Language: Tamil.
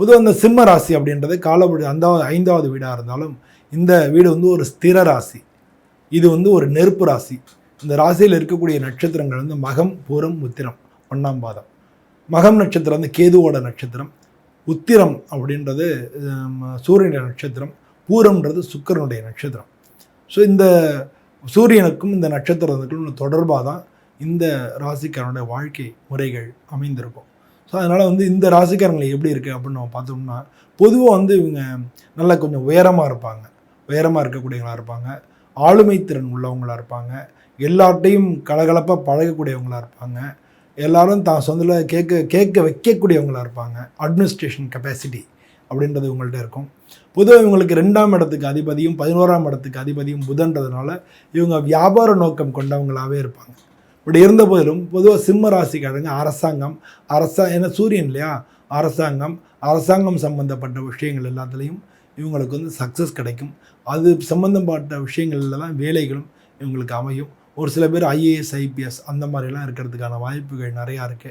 பொதுவாக அந்த சிம்ம ராசி அப்படின்றது காலபடி அந்த 5வது வீடாக இருந்தாலும் இந்த வீடு வந்து ஒரு ஸ்திர ராசி. இது வந்து ஒரு நெருப்பு ராசி. இந்த ராசியில் இருக்கக்கூடிய நட்சத்திரங்கள் வந்து மகம், பூரம், உத்திரம் 1ஆம் பாதம். மகம் நட்சத்திரம் வந்து கேதுவோட நட்சத்திரம். உத்திரம் அப்படின்றது சூரியனுடைய நட்சத்திரம். பூரம்ன்றது சுக்கிரனுடைய நட்சத்திரம். ஸோ இந்த சூரியனுக்கும் இந்த நட்சத்திரத்துக்கும் உள்ள தொடர்பாக தான் இந்த ராசிக்காரனுடைய வாழ்க்கை முறைகள் அமைந்திருக்கும். ஸோ அதனால் வந்து இந்த ராசிக்காரங்களை எப்படி இருக்குது அப்படின்னு நம்ம பார்த்தோம்னா, பொதுவாக வந்து இவங்க நல்லா கொஞ்சம் உயரமாக இருப்பாங்க. உயரமாக இருக்கக்கூடியவங்களாக இருப்பாங்க. ஆளுமை திறன் உள்ளவங்களாக இருப்பாங்க. எல்லார்ட்டையும் கலகலப்பாக பழகக்கூடியவங்களாக இருப்பாங்க. எல்லாரும் தான் சொந்தத்தில் கேட்க வைக்கக்கூடியவங்களாக இருப்பாங்க. அட்மினிஸ்ட்ரேஷன் கெப்பாசிட்டி அப்படின்றது இவங்கள்ட்ட இருக்கும். பொதுவாக இவங்களுக்கு 2ஆம் இடத்துக்கு அதிபதியும் 11ஆம் இடத்துக்கு அதிபதியும் புதன்றதுனால இவங்க வியாபார நோக்கம் கொண்டவங்களாகவே இருப்பாங்க. இப்படி இருந்த போதிலும் பொதுவாக சிம்ம ராசிக்காரங்க அரசாங்கம் ஏன்னா சூரியன் இல்லையா, அரசாங்கம் சம்பந்தப்பட்ட விஷயங்கள் எல்லாத்துலேயும் இவங்களுக்கு வந்து சக்ஸஸ் கிடைக்கும். அது சம்பந்தப்பட்ட விஷயங்களில் தான் வேலைகளும் இவங்களுக்கு அமையும். ஒரு சில பேர் ஐஏஎஸ், ஐபிஎஸ் அந்த மாதிரிலாம் இருக்கிறதுக்கான வாய்ப்புகள் நிறையா இருக்குது.